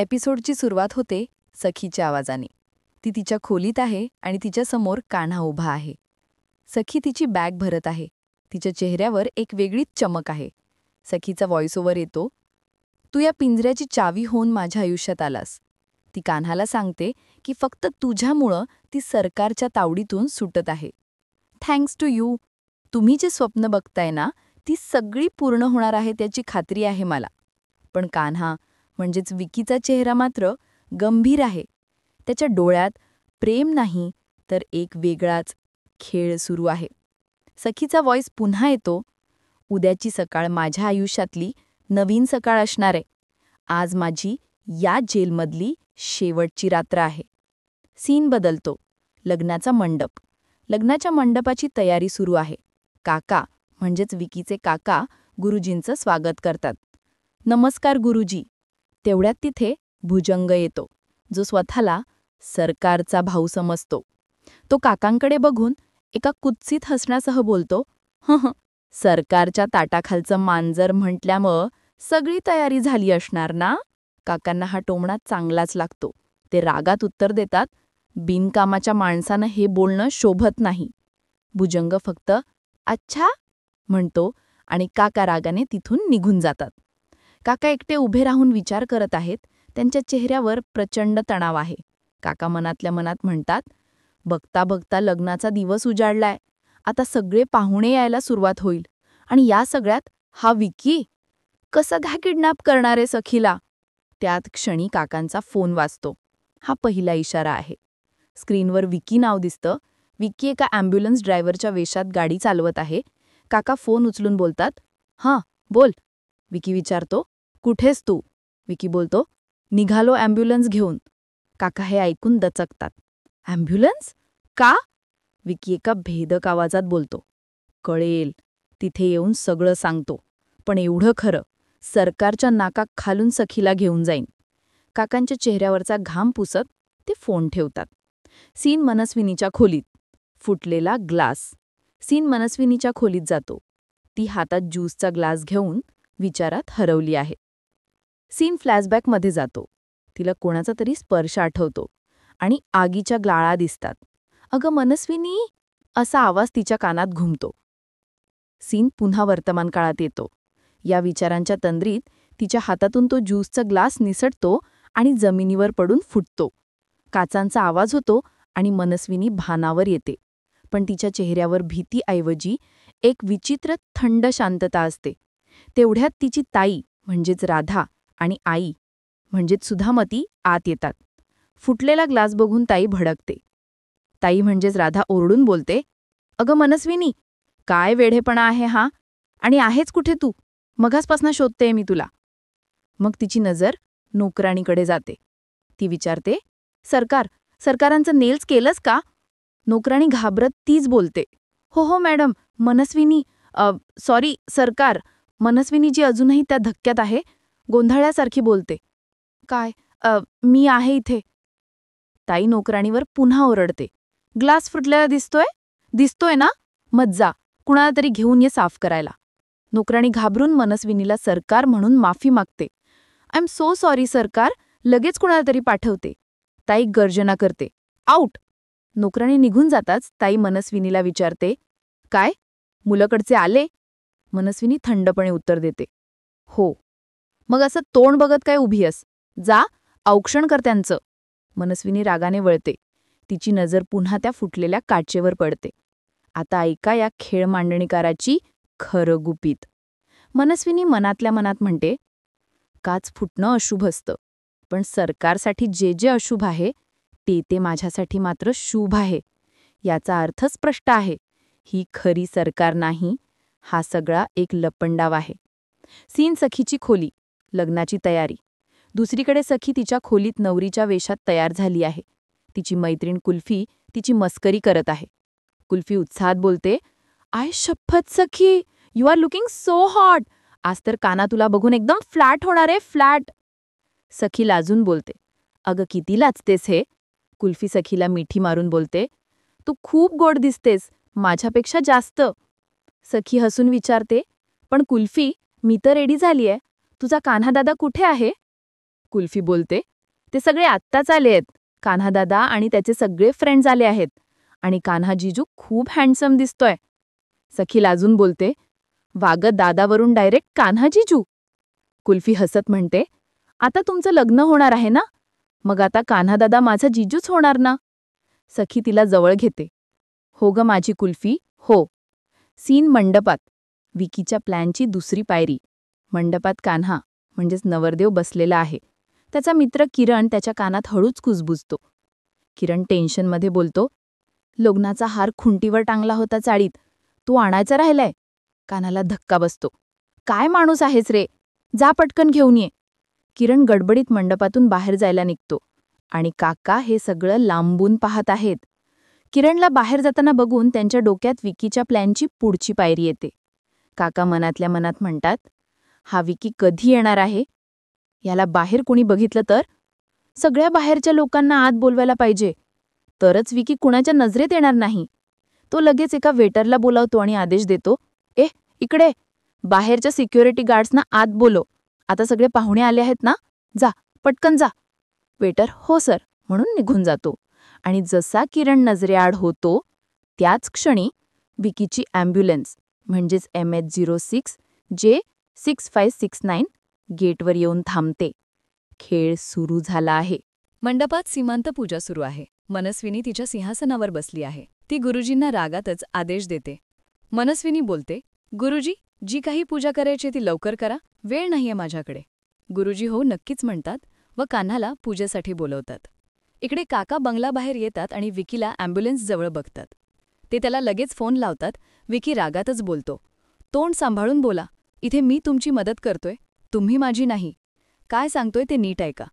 एपिसोडची सुरुवात होते सखीच्या आवाजाने. ती तिच्या खोलीत आहे आणि तिच्यासमोर कान्हा उभा आहे. सखी तिची बॅग भरत आहे. तिच्या चेहऱ्यावर एक वेगळीच चमक आहे. सखीचा व्हॉइस ओव्हर येतो, "तू या पिंजऱ्याची चावी होऊन माझ्या आयुष्यात आलास." ती कान्हाला सांगते की फक्त तुझ्यामुळं ती सरकारच्या तावडीतून सुटत आहे. "Thanks to you. तुम्ही जे स्वप्न बघताय ना, ती सगळी पूर्ण होणार आहे त्याची खात्री आहे मला." पण कान्हा म्हणजेच विकीचा चेहरा मात्र गंभीर आहे. त्याच्या डोळ्यात प्रेम नाही तर एक वेगळाच खेळ सुरू आहे. सखीचा व्हॉइस पुन्हा येतो, "उद्याची सकाळ माझ्या आयुष्यातली नवीन सकाळ असणार आहे. आज माझी या जेलमधली शेवटची रात्र आहे." सीन बदलतो. लग्नाचा मंडप. लग्नाच्या मंडपाची तयारी सुरू आहे. काका म्हणजेच विकीचे काका गुरुजींचं स्वागत करतात. "नमस्कार गुरुजी." तेवढ्यात तिथे भुजंग येतो, जो स्वतःला सरकारचा भाऊ समजतो. तो काकांकडे बघून एका कुत्सित हसण्यासह बोलतो, "हं, सरकारच्या ताटाखालचं मांजर म्हटल्यामुळं सगळी तयारी झाली असणार ना?" काकांना हा टोमणा चांगलाच लागतो. ते रागात उत्तर देतात, "बिनकामाच्या माणसानं हे बोलणं शोभत नाही." भुजंग फक्त "अच्छा" म्हणतो आणि काका रागाने तिथून निघून जातात. काका एकटे उभे राहून विचार करत आहेत. त्यांच्या चेहऱ्यावर प्रचंड तणाव आहे. काका मनातल्या मनात म्हणतात, "बघता बघता लग्नाचा दिवस उजाडलाय. आता सगळे पाहुणे यायला सुरुवात होईल. आणि या सगळ्यात हा विकी कसा काय किडनॅप करणारे सखीला?" त्यात क्षणी काकांचा फोन वाजतो. हा पहिला इशारा आहे. स्क्रीनवर विकी नाव दिसतं. विकी एका ॲम्ब्युलन्स ड्रायव्हरच्या वेशात गाडी चालवत आहे. काका फोन उचलून बोलतात, "हां, बोल." विकी विचारतो, "कुठेस तू?" विकी बोलतो, "निघालो ॲम्ब्युलन्स घेऊन." काका हे ऐकून दचकतात. "ॲम्ब्युलन्स? का?" विकी एका भेदक आवाजात बोलतो, "कळेल, तिथे येऊन सगळं सांगतो. पण एवढं खरं, सरकारच्या नाकाखालून सखीला घेऊन जाईन." काकांच्या चेहऱ्यावरचा घाम पुसत ते फोन ठेवतात. सीन मनस्विनीच्या खोलीत. फुटलेला ग्लास. सीन मनस्विनीच्या खोलीत जातो. ती हातात ज्यूसचा ग्लास घेऊन विचारात हरवली आहे. सीन फ्लॅशबॅकमध्ये जातो. तिला कोणाचा तरी स्पर्श आठवतो आणि आगीच्या ग्लाळा दिसतात. "अगं मनस्विनी!" असा आवाज तिच्या कानात घुमतो. सीन पुन्हा वर्तमान काळात येतो. या विचारांच्या तंद्रीत तिच्या हातातून तो ज्यूसचा ग्लास निसटतो आणि जमिनीवर पडून फुटतो. काचांचा आवाज होतो आणि मनस्विनी भानावर येते. पण तिच्या चेहऱ्यावर भीतीऐवजी एक विचित्र थंड शांतता असते. तेवढ्यात तिची ताई म्हणजेच राधा आणि आई म्हणजेच सुधामती आत येतात. फुटलेला ग्लास बघून ताई भडकते. ताई म्हणजेच राधा ओरडून बोलते, "अगं मनस्विनी, काय वेढेपणा आहे हा? आणि आहेच कुठे तू? मघासपासनं शोधतेय मी तुला." मग तिची नजर नोकराणीकडे जाते. ती विचारते, सरकारांचं नेल्स केलंस का?" नोकराणी घाबरत तीच बोलते, "हो हो मॅडम, मनस्विनी सॉरी सरकार." मनस्विनी अजूनही त्या धक्क्यात आहे, गोंधळल्यासारखी बोलते, "काय मी आहे इथे." ताई नोकराणीवर पुन्हा ओरडते, "ग्लास फुटलेला दिसतोय ना? मत जा, कुणाला तरी घेऊन ये साफ करायला." नोकराणी घाबरून मनस्विनीला सरकार म्हणून माफी मागते. "आय एम सो सॉरी सरकार, लगेच कुणाला तरी पाठवते." ताई गर्जना करते, "आऊट." नोकराणी निघून जाताच ताई मनस्विनीला विचारते, "काय? मुलाकडचे आले?" मनस्विनी थंडपणे उत्तर देते, "हो." "मग असं तोंड बघत काय उभी आहेस? जा, औक्षण कर त्यांचं." मनस्विनी रागाने वळते. तिची नजर पुन्हा त्या फुटलेल्या काचेवर पडते. आता ऐका या खेळ मांडणीकाराची खरं गुपित. मनस्विनी मनातल्या मनात म्हणते, "काच फुटणं अशुभ असतं, पण सरकारसाठी जे जे अशुभ आहे ते माझ्यासाठी मात्र शुभ आहे. याचा अर्थच स्पष्ट आहे. ही खरी सरकार नाही, हा सगळा एक लपंडाव आहे." सीन सखीची खोली. लग्नाची तयारी. दुसरीकडे सखी तिच्या खोलीत नवरीच्या वेशात तयार झाली आहे. तिची मैत्रीण कुल्फी तिची मस्करी करत आहे. कुल्फी उत्साहात बोलते, "आय शपथ सखी, you are looking so hot. आज तर काना तुला बघून एकदम फ्लॅट होणार आहे, फ्लॅट." सखी लाजून बोलते, "अगं किती लाजतेस हे?" कुल्फी सखीला मिठी मारून बोलते, "तू खूप गोड दिसतेस, माझ्यापेक्षा जास्त." सखी हसून विचारते, "पण कुल्फी, मी तर रेडी झालीये. तुझा कान्हा दादा कुठे आहे?" कुल्फी बोलते, "ते सगळे आत्ताच आले आहेत. कान्हादादा आणि त्याचे सगळे फ्रेंड्स आले आहेत. आणि कान्हा जीजू खूप हँडसम दिसतोय." सखी लाजून बोलते, "वागं दादावरून डायरेक्ट कान्हा जीजू?" कुल्फी हसत म्हणते, "आता तुमचं लग्न होणार आहे ना? मग आता कान्हादादा माझा जीजूच होणार ना?" सखी तिला जवळ घेते. "हो ग माझी कुल्फी, हो." सीन मंडपात. विकीच्या प्लॅनची दुसरी पायरी. मंडपात कान्हा म्हणजेच नवरदेव बसलेला आहे. त्याचा मित्र किरण त्याच्या कानात हळूच कुजबुजतो. किरण टेन्शनमध्ये बोलतो, "लग्नाचा हार खुंटीवर टांगला होता चाळीत. तू आणायचा राहिलाय." कानाला धक्का बसतो. "काय माणूस आहेस रे? जा पटकन घेऊन ये." किरण गडबडीत मंडपातून बाहेर जायला निघतो. आणि काका हे सगळं लांबून पाहत आहेत. किरणला बाहेर जाताना बघून त्यांच्या डोक्यात विकीच्या प्लॅनची पुढची पायरी येते. काका मनातल्या मनात म्हणतात, "हा विकी कधी येणार आहे? याला बाहेर कोणी बघितलं तर? सगळ्या बाहेरच्या लोकांना आत बोलवायला पाहिजे. तरच विकी कुणाच्या नजरेत येणार नाही." तो लगेच एका वेटरला बोलावतो आणि आदेश देतो, इकडे, बाहेरच्या सिक्युरिटी गार्ड्सना आत बोलव. आता सगळे पाहुणे आले आहेत ना? जा, पटकन जा." वेटर "हो सर" म्हणून निघून जातो. आणि जसा किरण नजरेआड होतो त्याच क्षणी विकीची ॲम्ब्युलन्स म्हणजेच MH06 J6569 गेटवर येऊन थांबते. खेळ सुरू झाला आहे. मंडपात सीमांत पूजा सुरू आहे. मनस्विनी तिच्या सिंहासनावर बसली आहे. ती गुरुजींना रागातच आदेश देते. मनस्विनी बोलते, "गुरुजी, जी काही पूजा करायची ती लवकर करा. वेळ नाहीये माझ्याकडे." गुरुजी हो नक्कीच म्हणतात व कान्हाला पूजेसाठी बोलवतात. इकडे काका बंगलाबाहेर येतात आणि विकीला ॲम्ब्युलन्सजवळ बघतात. ते त्याला लगेच फोन लावतात. विकी रागातच बोलतो, "तोंड सांभाळून बोला. इथे मी तुमची मदत करतोय, तुम्ही माझी नाही. काय सांगतोय ते नीट ऐका."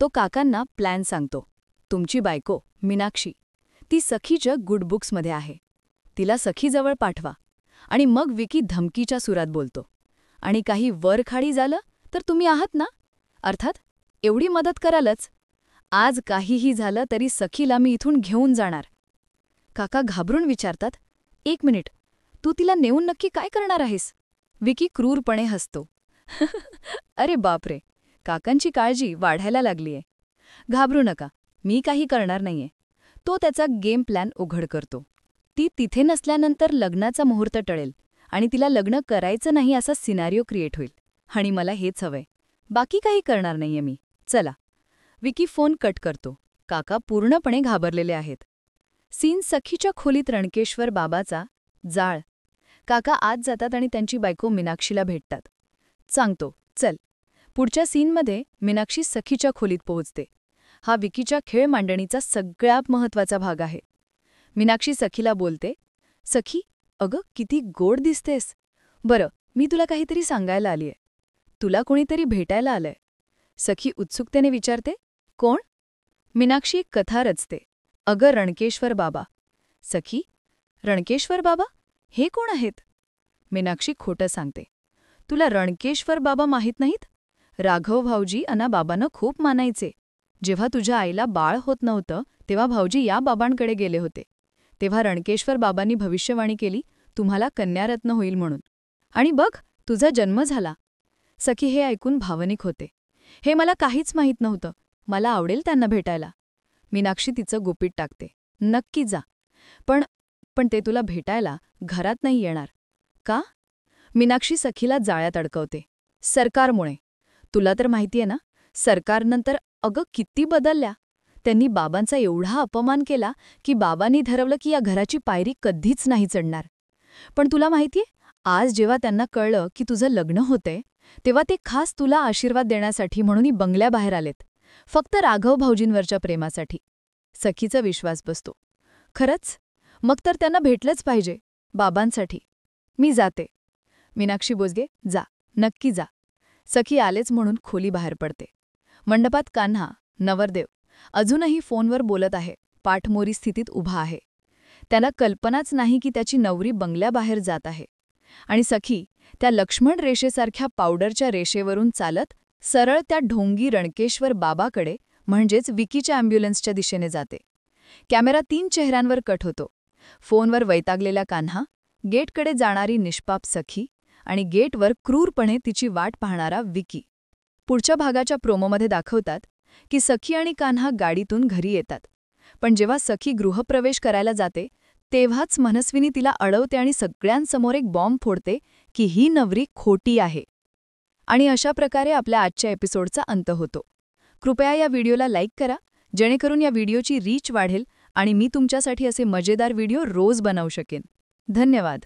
तो काकांना प्लॅन सांगतो. "तुमची बायको, मीनाक्षी, ती सखीच्या गुड बुक्समध्ये आहे. तिला सखीजवळ पाठवा." आणि मग विकी धमकीच्या सुरात बोलतो, "आणि काही वरखाडी झालं तर तुम्ही आहात ना? अर्थात एवढी मदत करालच. आज काहीही झालं तरी सखीला मी इथून घेऊन जाणार." काका घाबरून विचारतात, "एक मिनिट, तू तिला नेऊन नक्की काय करणार आहेस?" विकी क्रूरपणे हसतो. "अरे बापरे, काकांची काळजी वाढायला लागलीये. घाबरू नका, मी काही करणार नाहीये." तो त्याचा गेम प्लॅन उघड करतो. ती तिथे नसल्यानंतर लग्नाचा मुहूर्त टळेल आणि तिला लग्न करायचं नाही असा सिनारिओ क्रिएट होईल. आणि मला हेच हवंय. बाकी काही करणार नाहीये मी. चला. विकी फोन कट करतो. काका पूर्णपणे घाबरलेले आहेत. सीन सखीच्या खोलीत रणकेश्वर बाबाचा जाळ. काका आत जातात आणि त्यांची बायको मीनाक्षीला भेटतात. सांगतो, "चल." पुढच्या सीनमध्ये मीनाक्षी सखीच्या खोलीत पोहोचते. हा विकीच्या खेळ मांडणीचा सगळ्यात महत्त्वाचा भाग आहे. मीनाक्षी सखीला बोलते, "सखी, अगं किती गोड दिसतेस. बरं, मी तुला काहीतरी सांगायला आलीये. तुला कोणीतरी भेटायला आलंय." सखी उत्सुकतेने विचारते, "कोण?" मीनाक्षी एक कथा रचते, "अगं रणकेश्वर बाबा." सखी, "रणकेश्वर बाबा? हे कोण आहेत?" मीनाक्षी खोटं सांगते, "तुला रणकेश्वर बाबा माहीत नाहीत? राघव भाऊजी अना बाबांना खूप मानायचे. जेव्हा तुझ्या आईला बाळ होत नव्हतं तेव्हा भाऊजी या बाबांकडे गेले होते. तेव्हा रणकेश्वर बाबांनी भविष्यवाणी केली, तुम्हाला कन्यारत्न होईल म्हणून. आणि बघ, तुझा जन्म झाला." सखी हे ऐकून भावनिक होते. "हे मला काहीच माहीत नव्हतं. मला आवडेल त्यांना भेटायला." मीनाक्षी तिचं गुपित टाकते, "नक्की जा. पण पण ते तुला भेटायला घरात नाही येणार." "का?" मीनाक्षी सखीला जाळ्यात अडकवते, "सरकारमुळे. तुला तर माहितीये ना, सरकारनंतर अगं किती बदलल्या. त्यांनी बाबांचा एवढा अपमान केला की बाबांनी ठरवलं की या घराची पायरी कधीच नाही चढणार. पण तुला माहितीये, आज जेव्हा त्यांना कळलं की तुझं लग्न होतंय तेव्हा ते खास तुला आशीर्वाद देण्यासाठी म्हणून बंगल्याबाहेर आलेत. फक्त राघव भाऊजींवरच्या प्रेमासाठी." सखीचा विश्वास बसतो. "खरंच? मग तर त्यांना भेटलंच पाहिजे. बाबांसाठी. मी जाते." मीनाक्षी बोजगे, "जा, नक्की जा." सखी आलेच म्हणून खोली बाहेर पडते. मंडपात कान्हा, नवरदेव, अजूनही फोनवर बोलत आहे. पाठमोरी स्थितीत उभा आहे. त्याला कल्पनाच नाही की त्याची नवरी बंगल्याबाहेर जात आहे. आणि सखी त्या लक्ष्मण रेषेसारख्या पावडरच्या रेषेवरून चालत सरळ त्या ढोंगी रणकेश्वर बाबाकडे म्हणजेच विकीच्या ॲम्ब्युलन्सच्या दिशेने जाते. कॅमेरा 3 चेहऱ्यांवर कट होतो. फोनवर वैतागलेला कान्हा, गेटकडे जाणारी निष्पाप सखी आणि गेटवर क्रूरपणे तिची वाट पाहणारा विकी. पुढच्या भागाच्या प्रोमोमध्ये दाखवतात की सखी आणि कान्हा गाडीतून घरी येतात. पण जेव्हा सखी गृहप्रवेश करायला जाते तेव्हाच मनस्विनी तिला अडवते आणि सगळ्यांसमोर एक बॉम्ब फोडते की ही नवरी खोटी आहे. आणि अशा प्रकारे आपल्या आजच्या एपिसोडचा अंत होतो. कृपया या व्हिडिओला लाईक करा, जेणेकरून या व्हिडिओची रीच वाढेल आणि मी तुमच्यासाठी असे मजेदार व्हिडिओ रोज बनवू शकेन. धन्यवाद.